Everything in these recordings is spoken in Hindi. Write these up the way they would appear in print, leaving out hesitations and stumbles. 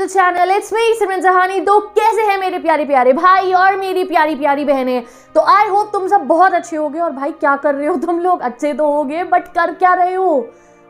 चैनल, इट्स मी सिमरन जहानी। तो कैसे हैं मेरे प्यारे प्यारे भाई और मेरी प्यारी प्यारी बहनें। तो आई होप तुम सब बहुत अच्छे होगे। और भाई क्या कर रहे हो तुम लोग? अच्छे तो होगे बट कर क्या रहे हो?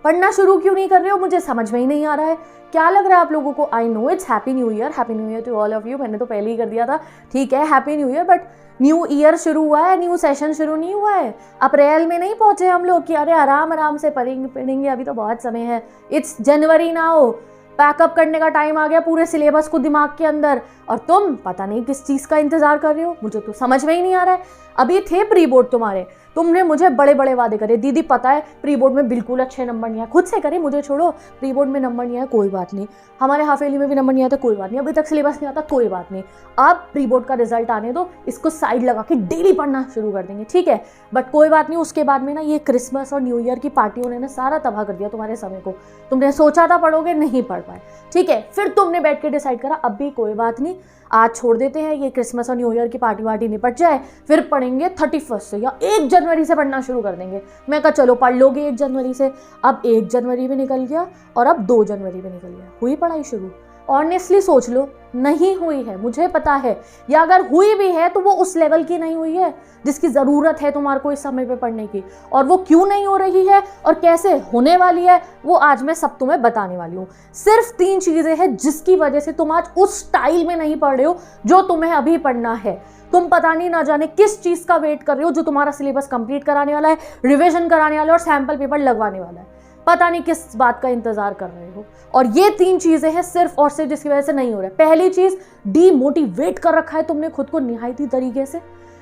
पढ़ना शुरू क्यों नहीं कर रहे हो? मुझे समझ में ही नहीं आ रहा है। क्या लग रहा है आप लोगों को? I know it's happy new year to all of you. मैंने तो पहले ही कर दिया था, ठीक है, happy new year. But new year शुरू हुआ है, न्यू सेशन शुरू नहीं हुआ है। अप्रैल में नहीं पहुंचे हम लोग कि अरे आराम आराम से पढ़ेंगे, अभी तो बहुत समय है। It's January now. पैकअप करने का टाइम आ गया पूरे सिलेबस को दिमाग के अंदर, और तुम पता नहीं किस चीज़ का इंतजार कर रहे हो। मुझे तो समझ में ही नहीं आ रहा है। अभी थे प्री बोर्ड तुम्हारे, तुमने मुझे बड़े बड़े वादे करे, दीदी पता है प्री बोर्ड में बिल्कुल अच्छे नंबर नहीं आए। खुद से करे, मुझे छोड़ो। प्री बोर्ड में नंबर नहीं आया कोई बात नहीं, हमारे हाफेली में भी नंबर नहीं आता कोई बात नहीं, अभी तक सिलेबस नहीं आता कोई बात नहीं। अब प्री बोर्ड का रिजल्ट आने दो, इसको साइड लगा के डेली पढ़ना शुरू कर देंगे, ठीक है। बट कोई बात नहीं, उसके बाद में ना ये क्रिसमस और न्यू ईयर की पार्टियों ने ना सारा तबाह कर दिया तुम्हारे समय को। तुमने सोचा था पढ़ोगे, नहीं पढ़ पाए, ठीक है। फिर तुमने बैठ के डिसाइड करा अब भी कोई बात नहीं, आज छोड़ देते हैं, ये क्रिसमस और न्यू ईयर की पार्टी वार्टी निपट जाए, फिर पढ़ेंगे 31 से या 1 जनवरी से पढ़ना शुरू कर देंगे। मैं कहा चलो पढ़ लोगे 1 जनवरी से। अब 1 जनवरी भी निकल गया और अब 2 जनवरी भी निकल गया। हुई पढ़ाई शुरू? ऑनेस्टली सोच लो, नहीं हुई है, मुझे पता है। या अगर हुई भी है तो वो उस लेवल की नहीं हुई है जिसकी ज़रूरत है तुम्हारे को इस समय पे पढ़ने की। और वो क्यों नहीं हो रही है और कैसे होने वाली है, वो आज मैं सब तुम्हें बताने वाली हूँ। सिर्फ 3 चीज़ें हैं जिसकी वजह से तुम आज उस स्टाइल में नहीं पढ़ रहे हो जो तुम्हें अभी पढ़ना है। तुम पता नहीं ना जाने किस चीज़ का वेट कर रहे हो जो तुम्हारा सिलेबस कंप्लीट कराने वाला है, रिविजन कराने वाला है और सैम्पल पेपर लगवाने वाला है। पता नहीं किस बात का इंतजार कर रहे हो। और ये 3 चीजें हैं सिर्फ और सिर्फ जिसकी वजह से नहीं हो रहा है। पहली चीज, डीमोटिवेट कर रखा है तुमने खुद को निहायती तरीके से,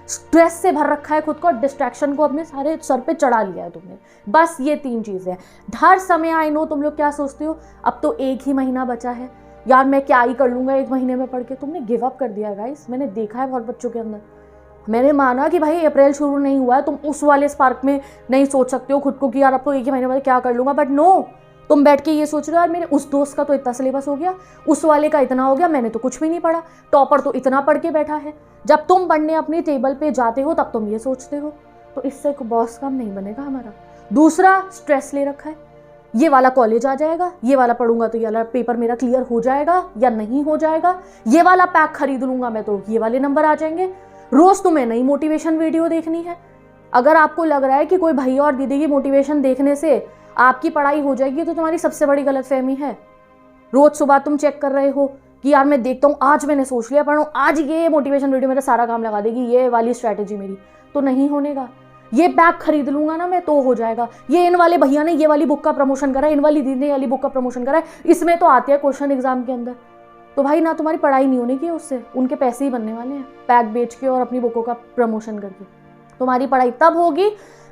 स्ट्रेस से भर रखा है खुद को, डिस्ट्रैक्शन को अपने सारे सर पे चढ़ा लिया है तुमने। बस ये 3 चीजें हैं। हर समय आई नो तुम लोग क्या सोचते हो, अब तो 1 ही महीना बचा है यार, मैं क्या ही कर लूंगा 1 महीने में पढ़ के। तुमने गिव अप कर दिया गाइस। मैंने देखा है बहुत बच्चों के अंदर। मैंने माना कि भाई अप्रैल शुरू नहीं हुआ है, तुम उस वाले स्पार्क में नहीं सोच सकते हो खुद को कि यार अब तो 1 ही महीने बाद क्या कर लूंगा। बट नो, तुम बैठ के ये सोच रहे हो यार मेरे उस दोस्त का तो इतना सिलेबस हो गया, उस वाले का इतना हो गया, मैंने तो कुछ भी नहीं पढ़ा, टॉपर तो इतना पढ़ के बैठा है। जब तुम पढ़ने अपनी टेबल पे जाते हो तब तुम ये सोचते हो, तो इससे बॉस काम नहीं बनेगा हमारा। दूसरा, स्ट्रेस ले रखा है, ये वाला कॉलेज आ जाएगा, ये वाला पढ़ूंगा तो ये वाला पेपर मेरा क्लियर हो जाएगा या नहीं हो जाएगा, ये वाला पैक खरीद लूंगा मैं तो ये वाले नंबर आ जाएंगे। रोज तुम्हें नई मोटिवेशन वीडियो देखनी है। अगर आपको लग रहा है कि कोई भैया और दीदी की मोटिवेशन देखने से आपकी पढ़ाई हो जाएगी तो तुम्हारी सबसे बड़ी गलतफहमी है। रोज सुबह तुम चेक कर रहे हो कि यार मैं देखता हूँ, आज मैंने सोच लिया पढ़ूं, आज ये मोटिवेशन वीडियो मेरा सारा काम लगा देगी, ये वाली स्ट्रैटेजी मेरी, तो नहीं होनेगा। ये बैग खरीद लूंगा ना मैं तो हो जाएगा, ये इन वाले भैया ने ये वाली बुक का प्रमोशन करा है, इन वाली दीदी ने ये वाली बुक का प्रमोशन करा है, इसमें तो आते हैं क्वेश्चन एग्जाम के अंदर। तो भाई ना तुम्हारी पढ़ाई नहीं होने की, उससे उनके पैसे ही बनने वाले हैं पैक बेच के और अपनी बुकों का प्रमोशन करके। तुम्हारी पढ़ाई तब होगी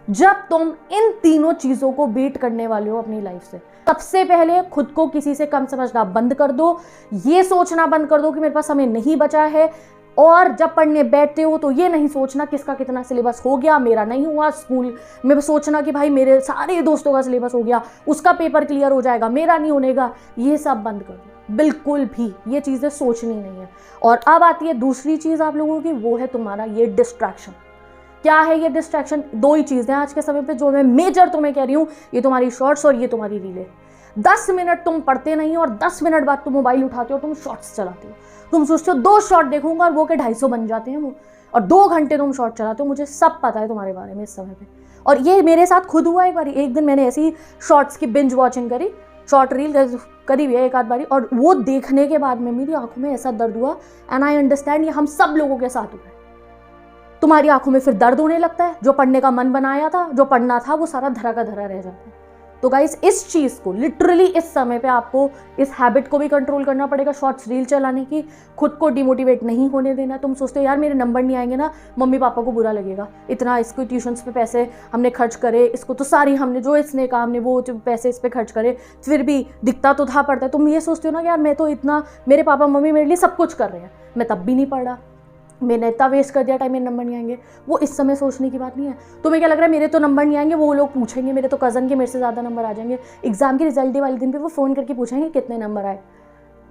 जब तुम इन तीनों चीजों को बीट करने वाले हो अपनी लाइफ से। सबसे पहले खुद को किसी से कम समझना बंद कर दो, ये सोचना बंद कर दो कि मेरे पास समय नहीं बचा है। और जब पढ़ने बैठते हो तो ये नहीं सोचना किसका कितना सिलेबस हो गया, मेरा नहीं हुआ। स्कूल में सोचना कि भाई मेरे सारे दोस्तों का सिलेबस हो गया, उसका पेपर क्लियर हो जाएगा, मेरा नहीं होनेगा, ये सब बंद कर दो। बिल्कुल भी ये चीज़ें सोचनी नहीं है। और अब आती है दूसरी चीज़ आप लोगों की, वो है तुम्हारा ये डिस्ट्रैक्शन। क्या है ये डिस्ट्रैक्शन? 2 ही चीज़ें आज के समय पे जो मैं मेजर तुम्हें कह रही हूँ, ये तुम्हारी शॉर्ट्स और ये तुम्हारी रीलें। 10 मिनट तुम पढ़ते नहीं और 10 मिनट बाद तुम मोबाइल उठाते हो, तुम शॉर्ट्स चलाते हो। तुम सोचते हो 2 शॉर्ट देखूंगा और वो के 250 बन जाते हैं वो, और 2 घंटे तुम शॉर्ट चलाते हो। मुझे सब पता है तुम्हारे बारे में इस समय पे, और ये मेरे साथ खुद हुआ एक बार। एक दिन मैंने ऐसी शॉर्ट्स की बिंज वॉचिंग करी, शॉर्ट रील करी हुई है एक आध बारी, और वो देखने के बाद में मेरी आंखों में ऐसा दर्द हुआ। एंड आई अंडरस्टैंड ये हम सब लोगों के साथ हुआ है। तुम्हारी आंखों में फिर दर्द होने लगता है, जो पढ़ने का मन बनाया था, जो पढ़ना था, वो सारा धरा का धरा रह जाता है। तो गाइस इस चीज़ को लिटरली इस समय पे आपको इस हैबिट को भी कंट्रोल करना पड़ेगा, शॉर्ट्स रील चलाने की। खुद को डिमोटिवेट नहीं होने देना। तुम सोचते हो यार मेरे नंबर नहीं आएंगे ना, मम्मी पापा को बुरा लगेगा, इतना इसको ट्यूशन्स पे पैसे हमने खर्च करे, इसको तो सारी हमने जो इसने कहा हमने वो पैसे इस पर खर्च करे, फिर भी दिखता तो था पड़ता है। तुम ये सोचते हो ना कि यार मैं तो इतना, मेरे पापा मम्मी मेरे लिए सब कुछ कर रहे हैं, मैं तब भी नहीं पढ़ रहा, मैंने इतना वेस्ट कर दिया टाइम, मेरे नंबर नहीं आएंगे। वो इस समय सोचने की बात नहीं है। तुम्हें क्या लग रहा है मेरे तो नंबर नहीं आएंगे, वो लोग पूछेंगे मेरे तो कज़न के मेरे से ज़्यादा नंबर आ जाएंगे, एग्जाम के रिजल्ट वाले दिन पे वो फ़ोन करके पूछेंगे कितने नंबर आए।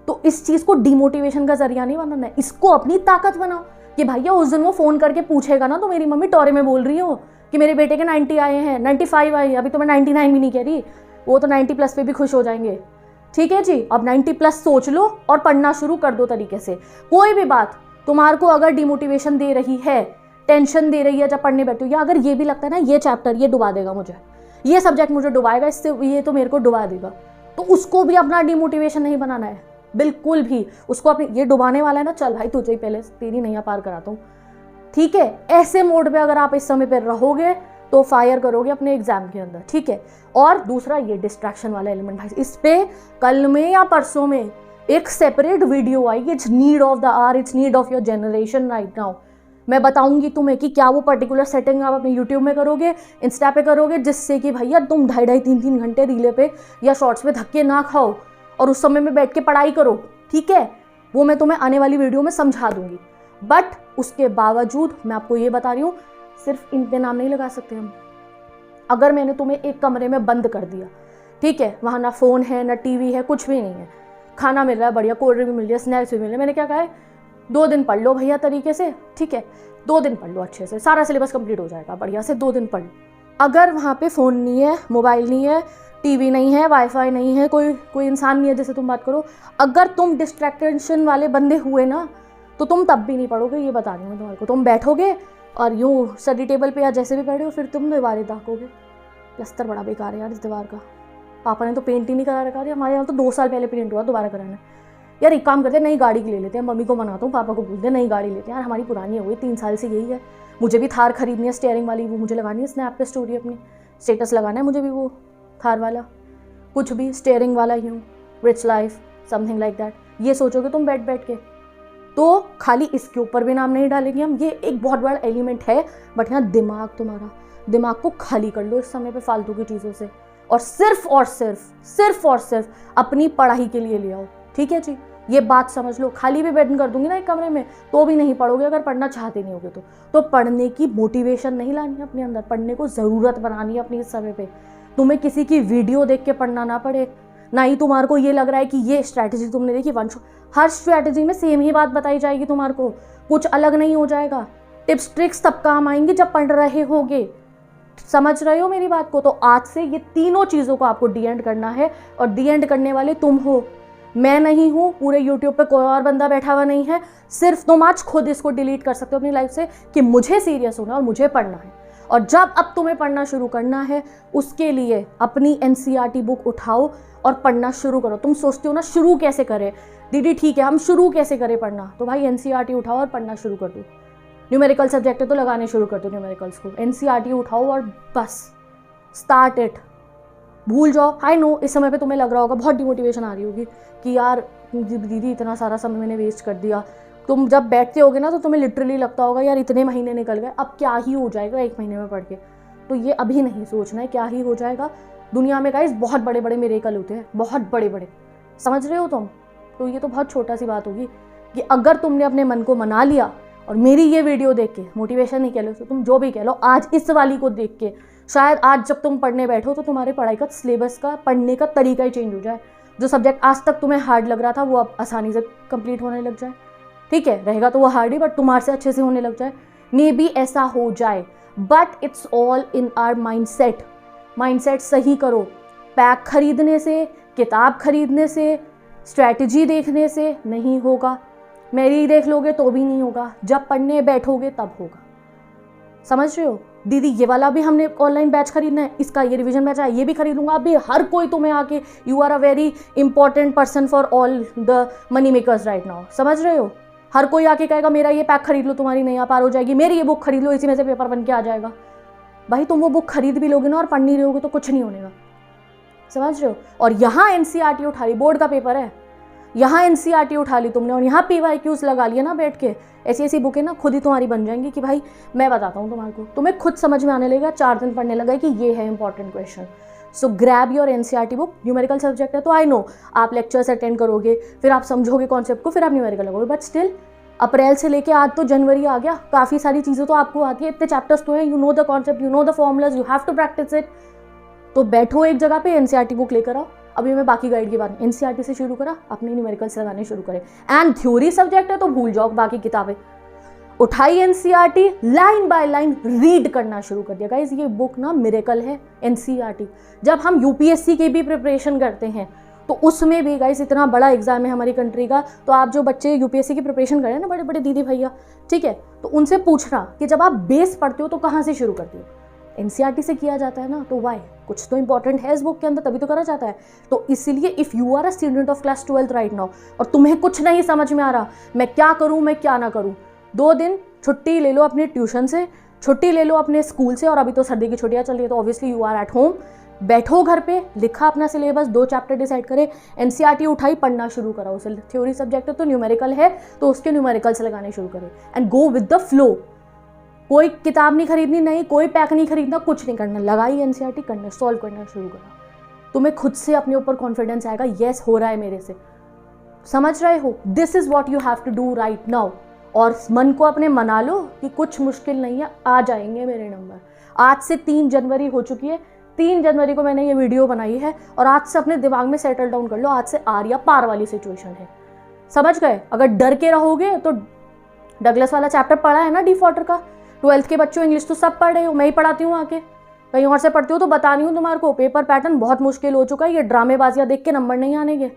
तो इस चीज़ को डिमोटिवेशन का जरिया नहीं बनाना है, इसको अपनी ताकत बनाओ कि भैया उस दिन वो फ़ोन करके पूछेगा ना तो मेरी मम्मी टोरे में बोल रही हो कि मेरे बेटे के 90 आए हैं, 95 आए हैं, अभी तो मैं 99 भी नहीं कह रही, वो तो 90+ पे भी खुश हो जाएंगे। ठीक है जी। अब 90+ सोच लो और पढ़ना शुरू कर दो तरीके से। कोई भी बात तुम्हारे को अगर डिमोटिवेशन दे रही है, टेंशन दे रही है जब पढ़ने बैठो, या अगर ये भी लगता है ना ये चैप्टर ये डुबा देगा मुझे, ये सब्जेक्ट मुझे डुबाएगा, इससे ये तो मेरे को डुबा देगा, तो उसको भी अपना डिमोटिवेशन नहीं बनाना है बिल्कुल भी। उसको अपनी ये डुबाने वाला है ना, चल भाई तुझे ही पहले तेरी नैया पार कराता हूँ, ठीक है। ऐसे मोड पे अगर आप इस समय पे रहोगे तो फायर करोगे अपने एग्जाम के अंदर, ठीक है। और दूसरा ये डिस्ट्रैक्शन वाला एलिमेंट भाई, इस पे कल में या परसों में एक सेपरेट वीडियो आई, it's need of the hour, it's need of your generation right now. मैं बताऊंगी तुम्हें कि क्या वो पर्टिकुलर सेटिंग आप अपने यूट्यूब में करोगे, इंस्टा पे करोगे, जिससे कि भैया तुम 2.5-3 घंटे रीले पे या शॉर्ट्स पे धक्के ना खाओ और उस समय में बैठ के पढ़ाई करो, ठीक है। वो मैं तुम्हें आने वाली वीडियो में समझा दूंगी। बट उसके बावजूद मैं आपको ये बता रही हूँ, सिर्फ इन पे नाम नहीं लगा सकते हम। अगर मैंने तुम्हें एक कमरे में बंद कर दिया, ठीक है, वहाँ ना फ़ोन है ना टीवी है, कुछ भी नहीं है, खाना मिल रहा है बढ़िया, कोल्ड ड्रिंक भी मिल रही है, स्नैक्स भी मिल रहे हैं, मैंने क्या कहा है 2 दिन पढ़ लो भैया तरीके से, ठीक है, 2 दिन पढ़ लो अच्छे से, सारा सिलेबस कंप्लीट हो जाएगा बढ़िया से, 2 दिन पढ़ लो। अगर वहाँ पे फ़ोन नहीं है, मोबाइल नहीं है, टीवी नहीं है, वाईफाई नहीं है, कोई इंसान नहीं है जिससे तुम बात करो, अगर तुम डिस्ट्रैक्शन वाले बंदे हुए ना तो तुम तब भी नहीं पढ़ोगे, ये बता रही हूँ तुम्हारे को। तुम बैठोगे और यूँ स्टडी टेबल पे या जैसे भी बैठे हो, फिर तुम दीवारें ताकोगे। प्लस्तर बड़ा बेकार है यार इस दीवार का, पापा ने तो पेंट ही नहीं करा रखा है, हमारे यहाँ तो 2 साल पहले पेंट हुआ, दोबारा कराना है यार। एक काम करते हैं, नई गाड़ी ले लेते हैं, मम्मी को मनाता हूँ, पापा को बोलते हैं नई गाड़ी लेते हैं यार, हमारी पुरानी हो गई 3 साल से यही है। मुझे भी थार खरीदनी है, स्टीयरिंग वाली, वो मुझे लगानी है स्नैप पे स्टोरी, अपनी स्टेटस लगाना है मुझे भी वो थार वाला, कुछ भी स्टीयरिंग वाला ही हूँ, rich life something like that. ये सोचोगे तुम बैठ के, तो खाली इसके ऊपर भी नाम नहीं डालेंगे हम, ये एक बहुत बड़ा एलिमेंट है। बट यहाँ दिमाग को खाली कर लो इस समय पे फालतू की चीज़ों से, और सिर्फ और सिर्फ अपनी पढ़ाई के लिए ले आओ, ठीक है जी। ये बात समझ लो। खाली भी बैठन कर दूंगी ना एक कमरे में तो भी नहीं पढ़ोगे, अगर पढ़ना चाहते नहीं होगे तो पढ़ने की मोटिवेशन नहीं लानी है अपने अंदर, पढ़ने को ज़रूरत बनानी है अपनी इस समय पे। तुम्हें किसी की वीडियो देख के पढ़ना ना पड़े, ना ही तुम्हारे को ये लग रहा है कि ये स्ट्रैटेजी तुमने देखी, हर स्ट्रैटेजी में सेम ही बात बताई जाएगी तुम्हारे को, कुछ अलग नहीं हो जाएगा। टिप्स ट्रिक्स तब काम आएंगे जब पढ़ रहे होगे, समझ रहे हो मेरी बात को। तो आज से ये तीनों चीज़ों को आपको डी एंड करना है, और डी एंड करने वाले तुम हो, मैं नहीं हूँ, पूरे यूट्यूब पे कोई और बंदा बैठा हुआ नहीं है। सिर्फ तुम आज खुद इसको डिलीट कर सकते हो अपनी लाइफ से कि मुझे सीरियस होना और मुझे पढ़ना है। और जब अब तुम्हें पढ़ना शुरू करना है, उसके लिए अपनी एनसीईआरटी बुक उठाओ और पढ़ना शुरू करो। तुम सोचते हो ना शुरू कैसे करें दीदी, ठीक है हम शुरू कैसे करें पढ़ना, तो भाई एनसीईआरटी उठाओ और पढ़ना शुरू कर दो। न्यूमेरिकल सब्जेक्ट है तो लगाने शुरू कर दो न्यूमेरिकल्स को, एनसीईआरटी उठाओ और बस स्टार्ट इट। भूल जाओ। आई नो इस समय पे तुम्हें लग रहा होगा, बहुत डिमोटिवेशन आ रही होगी कि यार दीदी इतना सारा समय मैंने वेस्ट कर दिया। तुम जब बैठते होगे ना तो तुम्हें लिटरली लगता होगा यार इतने महीने निकल गए, अब क्या ही हो जाएगा 1 महीने में पढ़ के। तो ये अभी नहीं सोचना है क्या ही हो जाएगा। दुनिया में गाइस बहुत बड़े बड़े मिरेकल होते हैं, बहुत बड़े बड़े, समझ रहे हो तुम। तो ये तो बहुत छोटा सी बात होगी कि अगर तुमने अपने मन को मना लिया और मेरी ये वीडियो देख के, मोटिवेशन नहीं कह लो तो तुम जो भी कह लो, आज इस वाली को देख के शायद आज जब तुम पढ़ने बैठो तो तुम्हारे पढ़ाई का सिलेबस का पढ़ने का तरीका ही चेंज हो जाए। जो सब्जेक्ट आज तक तुम्हें हार्ड लग रहा था वो अब आसानी से कंप्लीट होने लग जाए। ठीक है, रहेगा तो वो हार्ड ही बट तुम्हारे से अच्छे से होने लग जाए। मे बी ऐसा हो जाए, but it's all in our mindset. Mindset सही करो। पैक खरीदने से, किताब खरीदने से, स्ट्रैटेजी देखने से नहीं होगा। मेरी देख लोगे तो भी नहीं होगा, जब पढ़ने बैठोगे तब होगा। समझ रहे हो दीदी, ये वाला भी हमने ऑनलाइन बैच खरीदना है, इसका ये रिवीजन बैच है, ये भी खरीदूंगा। अभी हर कोई तुम्हें आके, you are a very important person for all the money makers right now. समझ रहे हो, हर कोई आके कहेगा मेरा ये पैक खरीद लो, तुम्हारी नैया पार हो जाएगी, मेरी ये बुक खरीद लो, इसी में से पेपर बन के आ जाएगा। भाई तुम वो बुक खरीद भी लोगे ना और पढ़ नहीं रहोगे तो कुछ नहीं होने का। समझ रहे हो। और यहाँ एनसीईआरटी उठा ली, बोर्ड का पेपर है, यहाँ एनसीईआरटी उठा ली तुमने और यहाँ पीवाईक्यूज लगा लिया ना बैठ के। ऐसी ऐसी बुकें ना खुद ही तुम्हारी बन जाएंगी कि भाई मैं बताता हूँ तुम्हारे को, तुम्हें खुद समझ में आने लगेगा, 4 दिन पढ़ने लगा कि ये है important question. So grab your NCERT book. Numerical subject है तो आई नो आप लेक्चर्स अटेंड करोगे, फिर आप समझोगे कॉन्सेप्ट को, फिर आप न्यूमेरिकल लगोगे, बट स्टिल अप्रैल से लेके आज तो जनवरी आ गया, काफ़ी सारी चीज़ें तो आपको आती है, इतने चैप्टर्स तो हैं, you know the concept, you know the formulas, you have to practise it. तो बैठो एक जगह पे, एनसीईआरटी बुक लेकर आओ। अभी मैं बाकी गाइड की बात, एनसीईआरटी से शुरू करा, अपने न्यूमेरिकल्स लगाने शुरू करें। एंड थ्योरी सब्जेक्ट है तो भूल जाओ बाकी किताबें, उठाई NCERT, line by line read करना शुरू कर दिया। गाइस ये बुक ना मिरेकल है एनसीईआरटी। जब हम यूपीएससी की भी प्रिपरेशन करते हैं तो उसमें भी गाइस इतना बड़ा एग्जाम है हमारी कंट्री का, तो आप जो बच्चे यूपीएससी की प्रिपरेशन कर रहे हैं ना, बड़े बड़े दीदी भैया, ठीक है, तो उनसे पूछना कि जब आप बेस पढ़ते हो तो कहाँ से शुरू करते हो। एनसीईआरटी से किया जाता है ना, तो वाई, कुछ तो इंपॉर्टेंट है इस बुक के अंदर, तभी तो करा जाता है। तो इसीलिए if you are a student of class 12th right now और तुम्हें कुछ नहीं समझ में आ रहा, मैं क्या करूँ मैं क्या ना करूँ, 2 दिन छुट्टी ले लो अपने ट्यूशन से, छुट्टी ले लो अपने स्कूल से, और अभी तो सर्दी की छुट्टियाँ चल रही है तो obviously you are at home, बैठो घर पे, लिखा अपना सिलेबस, 2 चैप्टर डिसाइड करे, एनसीईआरटी उठाई, पढ़ना शुरू करा। उसे थ्योरी सब्जेक्ट है तो न्यूमेरिकल है तो उसके न्यूमेरिकल से लगाने शुरू करे and go with the flow. कोई किताब नहीं खरीदनी, नहीं कोई पैक नहीं खरीदना, कुछ नहीं करना, लगाई एनसीईआरटी, करना सॉल्व करना शुरू करा। तुम्हें खुद से अपने ऊपर कॉन्फिडेंस आएगा, यस हो रहा है मेरे से, समझ रहे हो। This is what you have to do right now. और मन को अपने मना लो कि कुछ मुश्किल नहीं है, आ जाएंगे मेरे नंबर। आज से 3 जनवरी हो चुकी है, 3 जनवरी को मैंने ये वीडियो बनाई है, और आज से अपने दिमाग में सेटल डाउन कर लो, आज से आर या पार वाली सिचुएशन है, समझ गए। अगर डर के रहोगे तो डगलस वाला चैप्टर पढ़ा है ना डिफॉल्टर का, 12th के बच्चों इंग्लिश तो सब पढ़ रहे हो, मैं ही पढ़ाती हूँ आके, कहीं और से पढ़ती हूँ तो बता रही हूँ तुम्हारे को। पेपर पैटर्न बहुत मुश्किल हो चुका है, ये ड्रामेबाजियाँ देख के नंबर नहीं आने के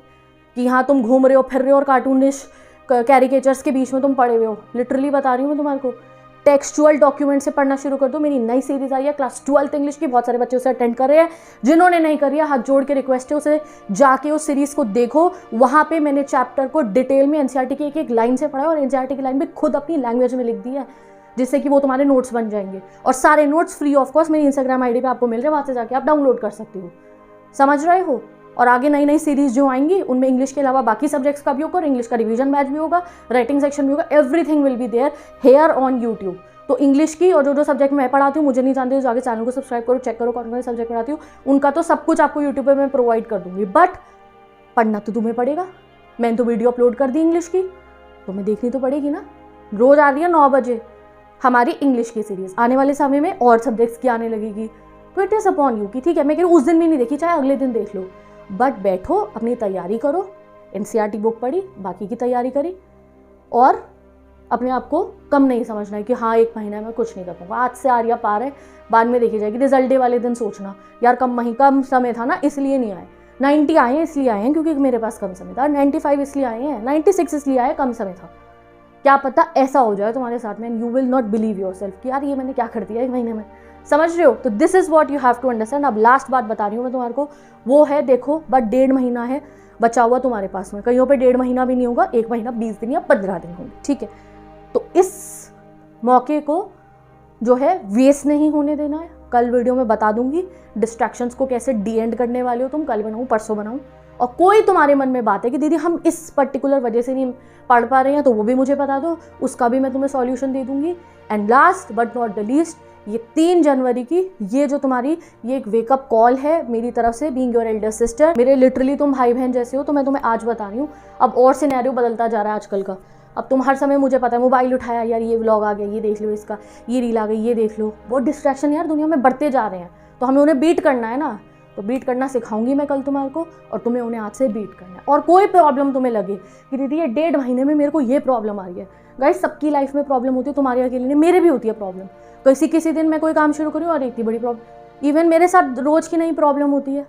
कि हाँ तुम घूम रहे हो फिर रहे हो और कार्टूनिश कैरिकेचर्स के बीच में तुम पढ़े हुए हो। लिटरली बता रही हूँ मैं तुम्हारे को, टेक्सचुअल डॉक्यूमेंट से पढ़ना शुरू कर दो। मेरी नई सीरीज आई है क्लास 12th इंग्लिश की, बहुत सारे बच्चे उसे अटेंड कर रहे हैं, जिन्होंने नहीं करी है हाथ जोड़ के रिक्वेस्ट है उसे जाके उस सीरीज को देखो। वहाँ पे मैंने चैप्टर को डिटेल में एनसीईआरटी की एक लाइन से पढ़ा और एनसीईआरटी की लाइन भी खुद अपनी लैंग्वेज में लिख दी है, जिससे कि वो तुम्हारे नोट्स बन जाएंगे। और सारे नोट्स फ्री ऑफ कॉस्ट मेरी इंस्टाग्राम आईडी पे आपको मिल रहे हैं, वहाँ से जाके आप डाउनलोड कर सकते हो, समझ रहे हो। और आगे नई नई सीरीज जो आएंगी उनमें इंग्लिश के अलावा बाकी सब्जेक्ट्स का भी होगा, और इंग्लिश का रिवीजन बैच भी होगा, राइटिंग सेक्शन भी होगा, everything will be there here on YouTube. तो इंग्लिश की और जो सब्जेक्ट मैं पढ़ाती हूँ, मुझे नहीं जानते हो, जाके चैनल को सब्सक्राइब करो, चेक करो कौन कौन से सब्जेक्ट पढ़ाती हूँ, उनका तो सब कुछ आपको यूट्यूब पर मैं प्रोवाइड कर दूंगी। बट पढ़ना तो तुम्हें पड़ेगा। मैंने तो वीडियो अपलोड कर दी इंग्लिश की, तुम्हें देखनी तो पड़ेगी ना। रोज आ रही है 9 बजे हमारी इंग्लिश की सीरीज, आने वाले समय में और सब्जेक्ट्स की आने लगेगी। तो इट इज़ अपॉन यू कि ठीक है, मैं कह रही हूँ उस दिन भी नहीं देखी, चाहे अगले दिन देख लो, बट बैठो अपनी तैयारी करो। एनसीईआरटी बुक पढ़ी, बाकी की तैयारी करी, और अपने आप को कम नहीं समझना है कि हाँ 1 महीना में कुछ नहीं कर पाऊंगा। आज से आर या पार है, बाद में देखी जाएगी। रिजल्ट डे वाले दिन सोचना यार कम समय था ना इसलिए नहीं आए, 90 आए हैं इसलिए आए हैं क्योंकि मेरे पास कम समय था, 95 इसलिए आए हैं, 96 इसलिए आए, कम समय था। क्या पता ऐसा हो जाए तुम्हारे साथ में, you will not believe your self कि यार ये मैंने क्या कर दिया 1 महीने में, समझ रहे हो। तो this is what you have to understand. अब लास्ट बात बता रही हूँ मैं तुम्हारे को, वो है देखो बट 1.5 महीना है बचा हुआ तुम्हारे पास में, कहीं पे 1.5 महीना भी नहीं होगा, 1 महीना 20 दिन या 15 दिन होंगे, ठीक है। तो इस मौके को जो है वेस्ट नहीं होने देना है। कल वीडियो में बता दूंगी डिस्ट्रैक्शंस को कैसे डी एंड करने वाले हो तुम, कल बनाऊँ परसों बनाऊँ। और कोई तुम्हारे मन में बात है कि दीदी हम इस पर्टिकुलर वजह से नहीं पढ़ पा रहे हैं, तो वो भी मुझे बता दो, उसका भी मैं तुम्हें सॉल्यूशन दे दूंगी। And last but not the least, ये 3 जनवरी की ये जो तुम्हारी ये एक वेकअप कॉल है मेरी तरफ से, बीइंग योर एल्डर सिस्टर, मेरे लिटरली तुम भाई बहन जैसे हो, तो मैं तुम्हें आज बता रही हूँ। अब और सिनेरियो बदलता जा रहा है आजकल का, अब तुम हर समय, मुझे पता है, मोबाइल उठाया यार ये व्लॉग आ गया, ये देख लो, इसका ये रील आ गई, ये देख लो। बहुत डिस्ट्रैक्शन यार दुनिया में बढ़ते जा रहे हैं, तो हमें उन्हें बीट करना है ना। तो बीट करना सिखाऊंगी मैं कल तुम्हारे को, और तुम्हें उन्हें आज से बीट करना है। और कोई प्रॉब्लम तुम्हें लगे कि दीदी ये 1.5 महीने में मेरे को ये प्रॉब्लम आ रही है, गाइस सबकी लाइफ में प्रॉब्लम होती है, तुम्हारे अकेले नहीं, मेरे भी होती है प्रॉब्लम। किसी दिन मैं कोई काम शुरू करूँ और इतनी बड़ी प्रॉब्लम, इवन मेरे साथ रोज की नई प्रॉब्लम होती है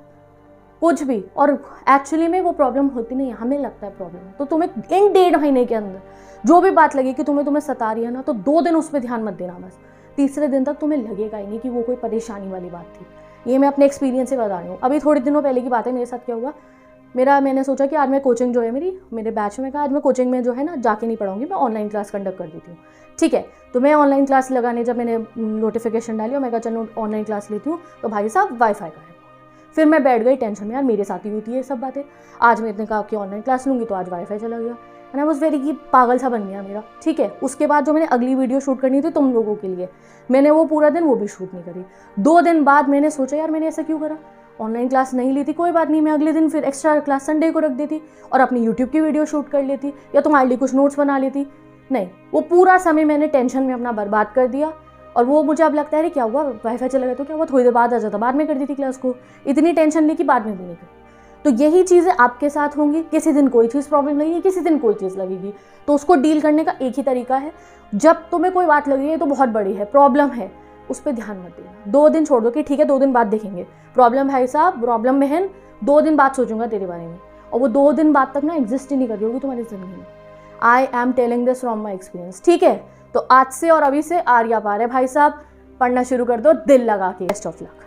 कुछ भी, और एक्चुअली में वो प्रॉब्लम होती नहीं है, हमें लगता है प्रॉब्लम है। तो तुम्हें इन 1.5 महीने के अंदर जो भी बात लगे कि तुम्हें सता रही है ना, तो 2 दिन उस पर ध्यान मत देना बस। तीसरे दिन तक तुम्हें लगेगा ही नहीं कि वो कोई परेशानी वाली बात थी। ये मैं अपने एक्सपीरियंस से बता रही हूँ। अभी थोड़े दिनों पहले की बात है, मेरे साथ क्या हुआ, मैंने सोचा कि आज मैं कोचिंग जो है मेरे बैच में, कहा आज मैं कोचिंग में जो है ना जाके नहीं पढ़ाऊंगी, मैं ऑनलाइन क्लास कंडक्ट कर देती हूँ, ठीक है। तो मैं ऑनलाइन क्लास लगाने जब मैंने नोटिफिकेशन डाली और मैं कहा चलो ऑनलाइन क्लास लेती हूँ, तो भाई साहब वाईफाई का है। फिर मैं बैठ गई टेंशन में, यार मेरे साथ ही होती है ये सब बातें। आज मैं इतने कहा कि ऑनलाइन क्लास लूँगी, तो आज वाईफाई चला गया, एंड आई वाज वेरी की पागल सा बन गया मेरा, ठीक है। उसके बाद जो मैंने अगली वीडियो शूट करनी थी तुम लोगों के लिए, मैंने वो पूरा दिन वो भी शूट नहीं करी। 2 दिन बाद मैंने सोचा यार मैंने ऐसा क्यों करा, ऑनलाइन क्लास नहीं ली थी, कोई बात नहीं, मैं अगले दिन फिर एक्स्ट्रा क्लास संडे को रख देती और अपनी यूट्यूब की वीडियो शूट कर लेती, या तुम्हारे लिए कुछ नोट्स बना लेती। नहीं, वो पूरा समय मैंने टेंशन में अपना बर्बाद कर दिया। और वो मुझे अब लगता है क्या हुआ, वाईफाई चला गया तो क्या हुआ, थोड़ी देर बाद आ जाता, बाद में कर दी थी क्लास को, इतनी टेंशन ली कि बाद में भी नहीं करी। तो यही चीज़ें आपके साथ होंगी, किसी दिन कोई चीज़ प्रॉब्लम लगेगी, किसी दिन कोई चीज़ लगेगी। तो उसको डील करने का एक ही तरीका है, जब तुम्हें कोई बात लग रही है तो बहुत बड़ी है, प्रॉब्लम है, उस पर ध्यान मत देना। 2 दिन छोड़ दो कि ठीक है 2 दिन बाद देखेंगे, प्रॉब्लम भाई साहब, प्रॉब्लम बहन, 2 दिन बाद सोचूंगा तेरे बारे में, और वो 2 दिन बाद तक ना एग्जिस्ट ही नहीं कर रही होगी तुम्हारी जिंदगी में। I am telling this from my experience, ठीक है। तो आज से और अभी से आर्या पार है भाई साहब, पढ़ना शुरू कर दो दिल लगा के। Best of luck.